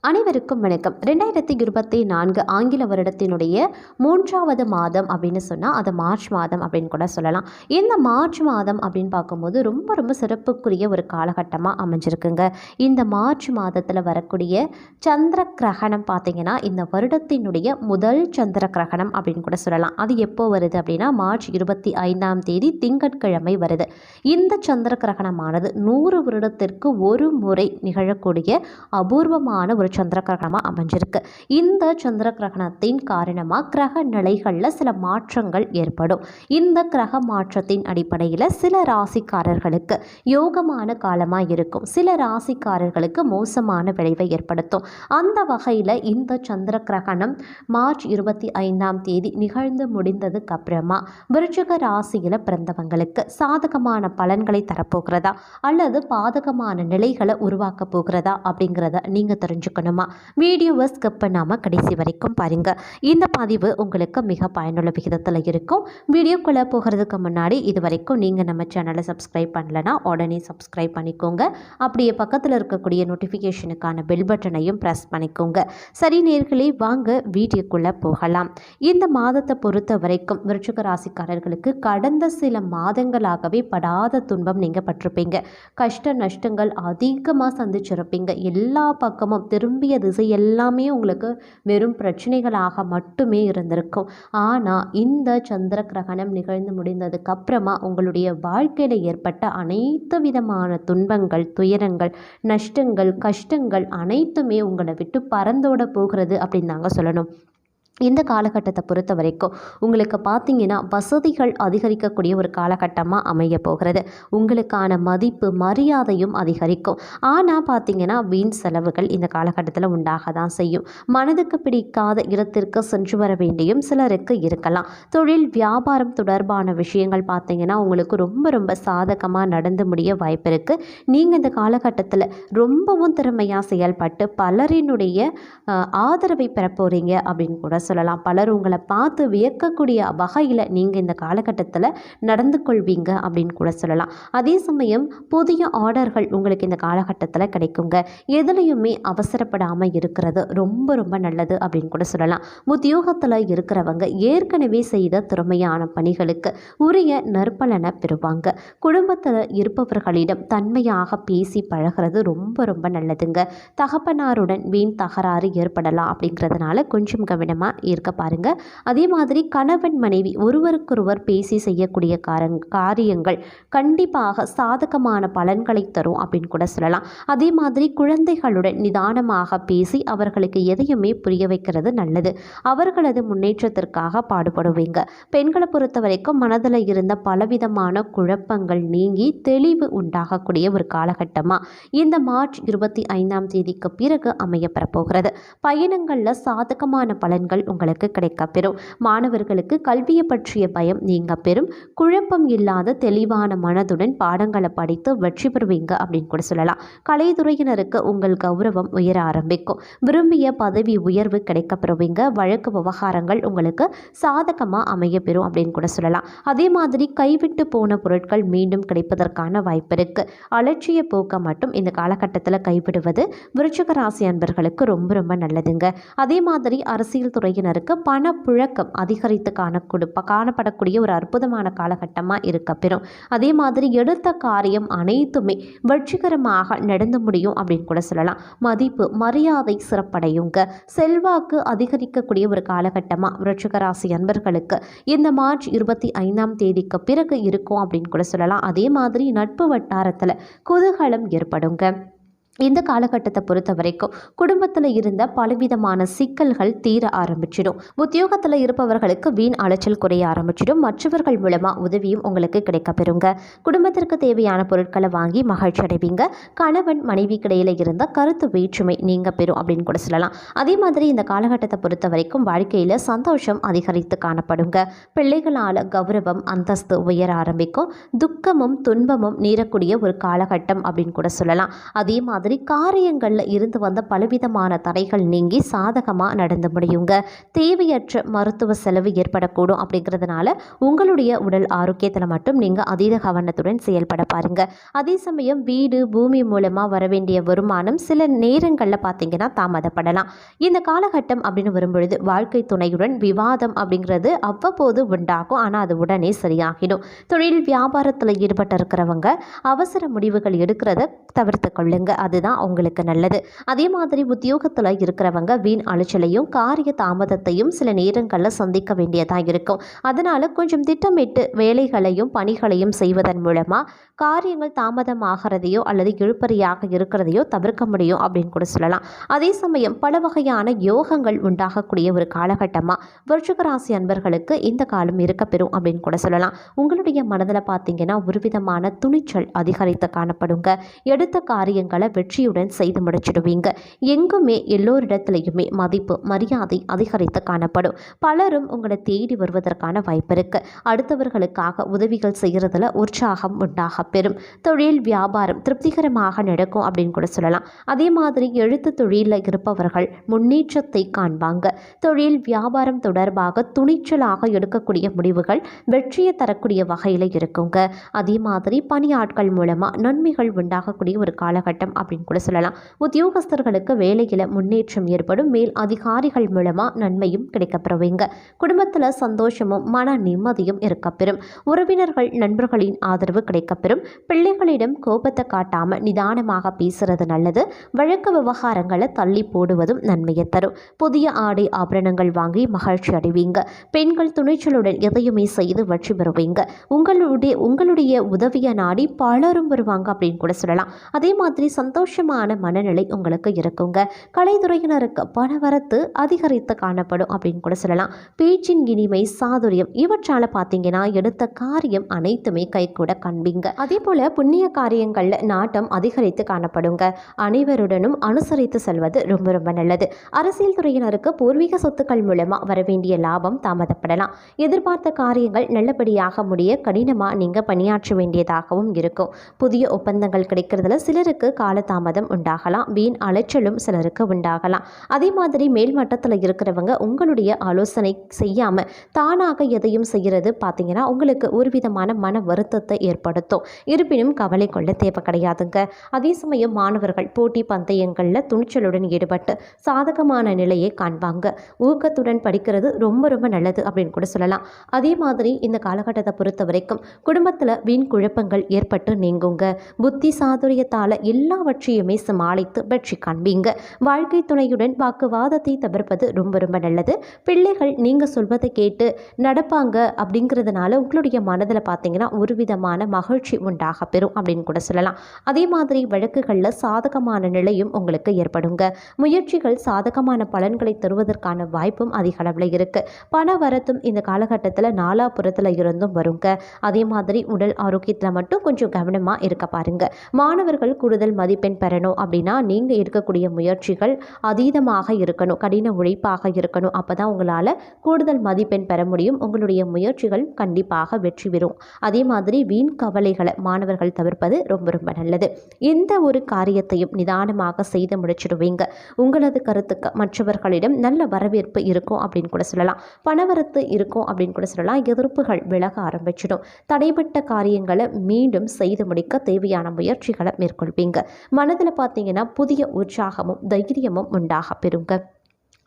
அனைவருக்கும் வணக்கம். 2024 ஆங்கில வருடத்தினுடைய 3வது மாதம் அப்படின்னு சொன்னால் அது மார்ச் மாதம் அப்படின்னு கூட சொல்லலாம். இந்த மார்ச் மாதம் அப்படின்னு பார்க்கும்போது ரொம்ப ரொம்ப சிறப்புக்குரிய ஒரு காலகட்டமாக அமைஞ்சிருக்குங்க. இந்த மார்ச் மாதத்தில் வரக்கூடிய சந்திர கிரகணம் பார்த்திங்கன்னா இந்த வருடத்தினுடைய முதல் சந்திர கிரகணம் அப்படின்னு கூட சொல்லலாம். அது எப்போ வருது அப்படின்னா மார்ச் 25ஆம் தேதி திங்கட்கிழமை வருது. இந்த சந்திர கிரகணமானது 100 வருடத்திற்கு ஒரு முறை நிகழக்கூடிய அபூர்வமான ஒரு சந்திர கிரகணமாக அமைஞ்சிருக்கு. இந்த சந்திர கிரகணத்தின் காரணமாக கிரக நிலைகளில் சில மாற்றங்கள் ஏற்படும். இந்த கிரக மாற்றத்தின் அடிப்படையில் சில ராசிக்காரர்களுக்கு யோகமான காலமாக இருக்கும், சில ராசிக்காரர்களுக்கு மோசமான விளைவை ஏற்படுத்தும். அந்த வகையில் இந்த சந்திர கிரகணம் மார்ச் 25ஆம் தேதி நிகழ்ந்து முடிந்ததுக்கு அப்புறமா விருச்சிக ராசியில் பிறந்தவங்களுக்கு சாதகமான பலன்களை தரப்போகிறதா அல்லது பாதகமான நிலைகளை உருவாக்க போகிறதா அப்படிங்கிறத நீங்கள் தெரிஞ்சுக்கணுமா? வீடியோவை ஸ்கிப் பண்ணாமல் கடைசி வரைக்கும் பாருங்கள். இந்த பதிவு உங்களுக்கு மிக பயனுள்ள விகிதத்தில் இருக்கும். வீடியோக்குள்ளே போகிறதுக்கு முன்னாடி இது வரைக்கும் நீங்கள் நம்ம சேனலை சப்ஸ்கிரைப் பண்ணலைன்னா உடனே சப்ஸ்கிரைப் பண்ணிக்கோங்க. அப்படியே பக்கத்தில் இருக்கக்கூடிய நோட்டிஃபிகேஷனுக்கான பெல் பட்டனையும் ப்ரெஸ் பண்ணிக்கோங்க. சரி நேயர்களே, வாங்க வீடியோக்குள்ளே போகலாம். இந்த மாதத்தை பொறுத்த வரைக்கும் விருச்சிக ராசிக்காரர்களுக்கு கடந்த சில மாதங்களாகவே படாத துன்பம் நீங்கள் பட்டிருப்பீங்க. கஷ்ட நஷ்டங்கள் அதிகமாக சந்திச்சிருப்பீங்க. எல்லா பக்கமும் திரும்பிய திசை எல்லாமே உங்களுக்கு வெறும் பிரச்சனைகளாக மட்டுமே இருந்திருக்கும். ஆனால் இந்த சந்திர கிரகணம் நிகழ்ந்து முடிந்ததுக்கு அப்புறமா உங்களுடைய வாழ்க்கையில் ஏற்பட்ட அனைத்து விதமான துன்பங்கள், துயரங்கள், நஷ்டங்கள், கஷ்டங்கள் அனைத்துமே உங்களை விட்டு பறந்தோட போகிறது அப்படின்னு தாங்க சொல்லணும். இந்த காலகட்டத்தை பொறுத்த வரைக்கும் உங்களுக்கு பார்த்தீங்கன்னா வசதிகள் அதிகரிக்கக்கூடிய ஒரு காலகட்டமாக அமைய போகிறது. உங்களுக்கான மதிப்பு மரியாதையும் அதிகரிக்கும். ஆனால் பார்த்தீங்கன்னா வீண் செலவுகள் இந்த காலகட்டத்தில் உண்டாக தான் செய்யும். மனதுக்கு பிடிக்காத இடத்திற்கு சென்று வர வேண்டியும் சிலருக்கு இருக்கலாம். தொழில் வியாபாரம் தொடர்பான விஷயங்கள் பார்த்தீங்கன்னா உங்களுக்கு ரொம்ப ரொம்ப சாதகமாக நடந்து முடிய வாய்ப்பு இருக்குது. நீங்கள் இந்த காலகட்டத்தில் ரொம்பவும் திறமையாக செயல்பட்டு பலரினுடைய ஆதரவை பெற போகிறீங்க அப்படின்னு கூட சொல்லலாம். பலர் உங்களை பார்த்து வியக்கக்கூடிய வகையில் நீங்கள் இந்த காலகட்டத்தில் நடந்து கொள்வீங்க அப்படின்னு கூட சொல்லலாம். அதே சமயம் புதிய ஆர்டர்கள் உங்களுக்கு இந்த காலகட்டத்தில் கிடைக்குங்க. எதுலையுமே அவசரப்படாமல் இருக்கிறது ரொம்ப ரொம்ப நல்லது அப்படின்னு கூட சொல்லலாம். உத்தியோகத்தில் இருக்கிறவங்க ஏற்கனவே செய்த திறமையான பணிகளுக்கு உரிய நற்பலனை பெறுவாங்க. குடும்பத்தில் இருப்பவர்களிடம் தன்மையாக பேசி பழகிறது ரொம்ப ரொம்ப நல்லதுங்க. தகப்பனாருடன் வீண் தகராறு ஏற்படலாம் அப்படிங்கிறதுனால கொஞ்சம் கவனமாக இருக்க பாருங்க. அதே மாதிரி கணவன் மனைவி ஒருவருக்கொருவர் பேசி செய்யக்கூடிய காரியங்கள் கண்டிப்பாக சாதகமான பலன்களை தரும் அப்படின்னு கூட சொல்லலாம். அதே மாதிரி குழந்தைகளுடன் நிதானமாக பேசி அவர்களுக்கு எதையுமே புரிய வைக்கிறது நல்லது. அவர்களது முன்னேற்றத்திற்காக பாடுபடுவீங்க. பெண்களை பொறுத்த வரைக்கும் மனதில் இருந்த பலவிதமான குழப்பங்கள் நீங்கி தெளிவு உண்டாகக்கூடிய ஒரு காலகட்டமாக இந்த மார்ச் 25ஆம் தேதிக்கு பிறகு அமையப்பெற போகிறது. பயணங்களில் சாதகமான பலன்கள் உங்களுக்கு கிடைக்கப்பெறும். மாணவர்களுக்கு கல்வியை பற்றிய பயம் நீங்க பெறும். குழப்பம் இல்லாத தெளிவான மனதுடன் பாடங்களை படித்து வெற்றி பெறுவீங்க அப்படின்னு கூட சொல்லலாம். கலைத்துறையினருக்கு உங்கள் கௌரவம் உயர ஆரம்பிக்கும். விரும்பிய பதவி உயர்வு கிடைக்கப்பெறுவீங்க. வழக்கு விவகாரங்கள் உங்களுக்கு சாதகமாக அமைய பெறும் அப்படின்னு கூட சொல்லலாம். அதே மாதிரி கைவிட்டு போன பொருட்கள் மீண்டும் கிடைப்பதற்கான வாய்ப்பு இருக்கு. அலட்சிய போக்க மட்டும் இந்த காலகட்டத்தில் கைவிடுவது விருச்சிக ராசி அன்பர்களுக்கு ரொம்ப ரொம்ப நல்லதுங்க. அதே மாதிரி அரசியல் துறையினருக்கு பணப்புழக்கம் அதிகரித்து காணப்படக்கூடிய ஒரு அற்புதமான காலகட்டமாக இருக்கப்பெறும். அதே மாதிரி எடுத்த காரியம் அனைத்துமே வெற்றிகரமாக நடந்து முடியும் அப்படின்னு கூட சொல்லலாம். மதிப்பு மரியாதை சிறப்படையுங்க. செல்வாக்கு அதிகரிக்கக்கூடிய ஒரு காலகட்டமாக விருச்சிக ராசி அன்பர்களுக்கு இந்த மார்ச் 25ஆம் தேதிக்கு பிறகு இருக்கும் அப்படின்னு கூட சொல்லலாம். அதே மாதிரி நட்பு வட்டாரத்தில் குதூகலம் ஏற்படுங்க. இந்த காலகட்டத்தை பொறுத்த வரைக்கும் குடும்பத்தில் இருந்த பலவிதமான சிக்கல்கள் தீர ஆரம்பிச்சிடும். உத்தியோகத்தில் இருப்பவர்களுக்கு வீண் அலைச்சல் குறைய ஆரம்பிச்சிடும். மற்றவர்கள் மூலமாக உதவியும் உங்களுக்கு கிடைக்கப்பெறுங்க. குடும்பத்திற்கு தேவையான பொருட்களை வாங்கி மகிழ்ச்சி அடைவீங்க. கணவன் மனைவி இடையில இருந்த கருத்து வேற்றுமை நீங்க பெறும் அப்படின்னு கூட சொல்லலாம். அதே மாதிரி இந்த காலகட்டத்தை பொறுத்த வரைக்கும் வாழ்க்கையில் சந்தோஷம் அதிகரித்து காணப்படுங்க. பிள்ளைகளால் கௌரவம் அந்தஸ்து உயர ஆரம்பிக்கும். துக்கமும் துன்பமும் நீரக்கூடிய ஒரு காலகட்டம் அப்படின்னு கூட சொல்லலாம். அதே மாதிரி மாதிரி காரியங்களில் இருந்து வந்த பலவிதமான தடைகள் நீங்கி சாதகமாக நடந்து முடியுங்க. தேவையற்ற மருத்துவ செலவு ஏற்படக்கூடும். அப்படிங்கிறதுனால உங்களுடைய உடல் ஆரோக்கியத்தில் மட்டும் நீங்கள் அதீத கவனத்துடன் செயல்பட பாருங்க. அதே சமயம் வீடு பூமி மூலமாக வர வேண்டிய வருமானம் சில நேரங்களில் பார்த்தீங்கன்னா தாமதப்படலாம். இந்த காலகட்டம் அப்படின்னு வரும்பொழுது வாழ்க்கை துணையுடன் விவாதம் அப்படிங்கிறது அவ்வப்போது உண்டாகும். ஆனால் அது உடனே சரியாகிடும். தொழில் வியாபாரத்தில் ஈடுபட்டு இருக்கிறவங்க அவசர முடிவுகள் எடுக்கிறத தவிர்த்து கொள்ளுங்க. அதுதான் உங்களுக்கு நல்லது. அதே மாதிரி உத்தியோகத்தில் இருக்கிறவங்க வீண் அலைச்சலையும் காரிய தாமதத்தையும் சில நேரங்களில் சந்திக்க வேண்டியதாக இருக்கும். அதனால் கொஞ்சம் திட்டமிட்டு வேலைகளையும் பணிகளையும் செய்வதன் மூலமாக காரியங்கள் தாமதமாகிறதையோ அல்லது இழுபறியாக இருக்கிறதையோ தவிர்க்க முடியும் அப்படின்னு கூட சொல்லலாம். அதே சமயம் பல வகையான யோகங்கள் உண்டாகக்கூடிய ஒரு காலகட்டமாக விருச்சிக ராசி அன்பர்களுக்கு இந்த காலம் இருக்கப்பெறும் அப்படின்னு கூட சொல்லலாம். உங்களுடைய மனதில் பார்த்தீங்கன்னா ஒரு விதமான துணிச்சல் அதிகரித்து காணப்படுங்க. எடுத்த காரியங்களை வெற்றியுடன் செய்து முடிச்சிடுவீங்க. எங்குமே எல்லோரிடத்திலையுமே மதிப்பு மரியாதை அதிகரித்து காணப்படும். பலரும் உங்களை தேடி வருவதற்கான வாய்ப்பு இருக்கு. அடுத்தவர்களுக்காக உதவிகள் செய்யறதுல உற்சாகம் உண்டாக பெறும். தொழில் வியாபாரம் திருப்திகரமாக நடக்கும் அப்படின்னு கூட சொல்லலாம். அதே மாதிரி எழுத்து தொழிலில் இருப்பவர்கள் முன்னேற்றத்தை காண்பாங்க. தொழில் வியாபாரம் தொடர்பாக துணிச்சலாக எடுக்கக்கூடிய முடிவுகள் வெற்றியை தரக்கூடிய வகையில் இருக்குங்க. அதே மாதிரி பணியாட்கள் மூலமாக நன்மைகள் உண்டாகக்கூடிய ஒரு காலகட்டம் அப்படின்னு கூட சொல்லலாம். உத்தியோகஸ்தர்களுக்கு வேலையில் முன்னேற்றம் ஏற்படும். மேல் அதிகாரிகள் மூலமாக நன்மையும் கிடைக்கப்பெறுவீங்க. குடும்பத்தில் சந்தோஷமும் மன நிம்மதியும் இருக்கப்பெறும். உறவினர்கள் நண்பர்களின் ஆதரவு கிடைக்கப்பெறும். பிள்ளைகளிடம் கோபத்தை காட்டாமல் நிதானமாக பேசுறது நல்லது. வழக்கு விவகாரங்களை தள்ளி போடுவதும் நன்மையை தரும். புதிய ஆடை ஆபரணங்கள் வாங்கி மகிழ்ச்சி அடைவீங்க. பெண்கள் துணிச்சலுடன் எதையுமே செய்து வெற்றி பெறுவீங்க. உங்களுடைய உதவிய நாடி பலரும் வருவாங்க அப்படின்னு கூட சொல்லலாம். அதே மாதிரி சந்தோஷமான மனநிலை உங்களுக்கு இருக்குங்க. கலைத்துறையினருக்கு பணவரத்து அதிகரித்து காணப்படும் அப்படின்னு கூட சொல்லலாம். பேச்சின் இனிமை சாதுரியம் இவற்றால பார்த்தீங்கன்னா எடுத்த காரியம் அனைத்துமே கைகூட காண்பீங்க. அதே போல புண்ணிய காரியங்கள்ல நாட்டம் அதிகரித்து காணப்படுங்க. அனைவருடனும் அனுசரித்து செல்வது ரொம்ப ரொம்ப நல்லது. அரசியல் துறையினருக்கு பூர்வீக சொத்துக்கள் மூலமா வரவேண்டிய லாபம் தாமதப்படலாம். எதிர்பார்த்த காரியங்கள் நல்லபடியாக முடிய கடினமாக நீங்க பணியாற்ற வேண்டியதாகவும் இருக்கும். புதிய ஒப்பந்தங்கள் கிடைக்கிறதுல சிலருக்கு காலதாமதம் உண்டாகலாம். வீண் அலைச்சலும் சிலருக்கு உண்டாகலாம். அதே மாதிரி மேல் மட்டத்தில் இருக்கிறவங்க உங்களுடைய ஆலோசனை செய்யாம தானாக எதையும் செய்கிறது பார்த்தீங்கன்னா உங்களுக்கு ஒரு விதமான மன வருத்தத்தை ஏற்படுத்தும். இருப்பினும் கவலை கொள்ள தேவை கிடையாதுங்க. அதே சமயம் மாணவர்கள் போட்டி பந்தயங்களில் துணிச்சலுடன் ஈடுபட்டு சாதகமான நிலையை காண்பாங்க. ஊக்கத்துடன் படிக்கிறது ரொம்ப ரொம்ப நல்லது அப்படின்னு கூட சொல்லலாம். அதே மாதிரி இந்த காலகட்டத்தை பொறுத்த வரைக்கும் குடும்பத்தில் வீண் குழப்பங்கள் ஏற்பட்டு நீங்குங்க. புத்தி சாதுரியத்தால் எல்லாவற்றையுமே சமாளித்து வெற்றி காண்பீங்க. வாழ்க்கை துணையுடன் வாக்குவாதத்தை தவிர்ப்பது ரொம்ப ரொம்ப நல்லது. பிள்ளைகள் நீங்கள் சொல்வதை கேட்டு நடப்பாங்க அப்படிங்கிறதுனால உங்களுடைய மனதில் பார்த்தீங்கன்னா ஒரு விதமான மகிழ்ச்சி உண்டாக பெறும் அப்படின்னு கூட சொல்லலாம். அதே மாதிரி வழக்குகளில் சாதகமான நிலையும் உங்களுக்கு ஏற்படுங்க. முயற்சிகள் சாதகமான பலன்களை தருவதற்கான வாய்ப்பும் அதிக அளவில் இருக்கு. பண வரத்தும் இந்த காலகட்டத்தில் நாலாபுரத்தில் இருந்தும் வருங்க. அதே மாதிரி உடல் ஆரோக்கியத்தில் மட்டும் கொஞ்சம் கவனமாக இருக்க பாருங்க. மாணவர்கள் கூடுதல் மதிப்பெண் பெறணும் அப்படின்னா நீங்கள் இருக்கக்கூடிய முயற்சிகள் அதீதமாக இருக்கணும், கடின உழைப்பாக இருக்கணும். அப்பதான் உங்களால் கூடுதல் மதிப்பெண் பெற முடியும். உங்களுடைய முயற்சிகள் கண்டிப்பாக வெற்றி பெறும். அதே மாதிரி வீண் கவலைகளை மாணவர்கள் தவிர்ப்பது ரொம்ப ரொம்ப நல்லது. எந்த ஒரு காரியத்தையும் நிதானமாக செய்து முடிச்சிடுவீங்க. உங்களது கருத்துக்கு மற்றவர்களிடம் நல்ல வரவேற்பு இருக்கும் அப்படின்னு கூட சொல்லலாம். பணவரத்து இருக்கும் அப்படின்னு கூட சொல்லலாம். எதிர்ப்புகள் விலக ஆரம்பிச்சிடும். தடைப்பட்ட காரியங்களை மீண்டும் செய்து முடிக்க தேவையான முயற்சிகளை மேற்கொள்வீங்க. மனதில் பார்த்தீங்கன்னா புதிய உற்சாகமும் தைரியமும் உண்டாக பெறுங்க.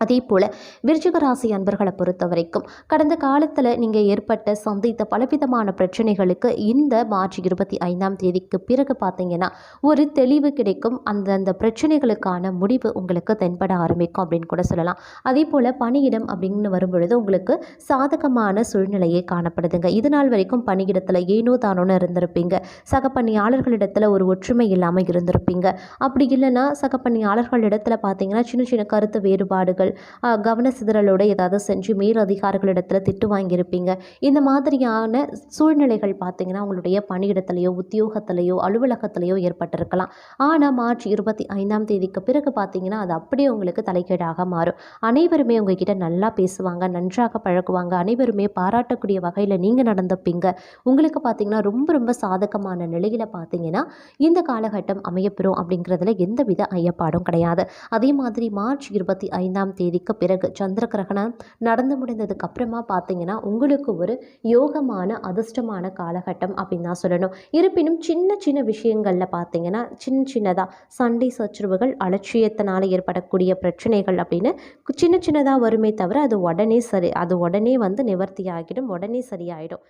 அதே போல் விருச்சிக ராசி அன்பர்களை பொறுத்த வரைக்கும் கடந்த காலத்தில் நீங்கள் ஏற்பட்ட சந்தித்த பலவிதமான பிரச்சனைகளுக்கு இந்த மார்ச் 25 பிறகு பார்த்தீங்கன்னா ஒரு தெளிவு கிடைக்கும். அந்த பிரச்சனைகளுக்கான முடிவு உங்களுக்கு தென்பட ஆரம்பிக்கும் அப்படின்னு கூட சொல்லலாம். அதே போல் பணியிடம் அப்படின்னு வரும்பொழுது உங்களுக்கு சாதகமான சூழ்நிலையே காணப்படுதுங்க. இது நாள் வரைக்கும் பணியிடத்தில் ஏனோ தானோன்னு இருந்திருப்பீங்க. சக பணியாளர்களிடத்தில் ஒரு ஒற்றுமை இல்லாமல் இருந்திருப்பீங்க. அப்படி இல்லைன்னா சக பணியாளர்களிடத்தில் பார்த்தீங்கன்னா சின்ன சின்ன கருத்து வேறுபாடுகள் சூழ்நிலைகள், கவன சிதறலோட ஏதாவது செஞ்சு மேல் அதிகாரிகளிடத்துல திட்டு வாங்கியிருப்பீங்க. இந்த மாதிரியான சூழ்நிலைகள் பார்த்தீங்கன்னா, உங்களுடைய பணியிடத்திலயோ, உத்தியோகத்திலயோ, அலுவலகத்திலயோ ஏற்பட்டிருக்கலாம். ஆனா, மார்ச் 25ஆம் தேதிக்கு பிறகு பார்த்தீங்கன்னா, அது அப்படியே உங்களுக்கு தலைகீழாக மாறும். அனைவருமே உங்ககிட்ட நல்லா பேசுவாங்க, நன்றாக பழகுவாங்க. அனைவருமே பாராட்டக்கூடிய வகையில நீங்க நடந்துப்பீங்க. உங்களுக்கு பார்த்தீங்கன்னா, ரொம்ப ரொம்ப சாதகமான நிலையில பார்த்தீங்கன்னா, இந்த காலகட்டம் அமையப்பெறும் அப்படிங்கிறதுல எந்தவித ஐயப்பாடும் கிடையாது. அதே மாதிரி மார்ச் 25ஆம் தேதிக்கு பிறகு சந்திர கிரகணம் நடந்து முடிந்ததுக்கு அப்புறமா பார்த்தீங்கன்னா, உங்களுக்கு ஒரு யோகமான, அதிர்ஷ்டமான காலகட்டம் அப்படின்னு தான் சொல்லணும். இருப்பினும் சின்ன சின்ன விஷயங்கள்ல பார்த்தீங்கன்னா, சின்ன சின்னதா சண்டை சச்சரவுகள், அலட்சியத்தினால ஏற்படக்கூடிய பிரச்சனைகள் அப்படின்னு சின்ன சின்னதா வருமே தவிர, அது உடனே வந்து நிவர்த்தி ஆகிடும். உடனே சரியாயிடும்.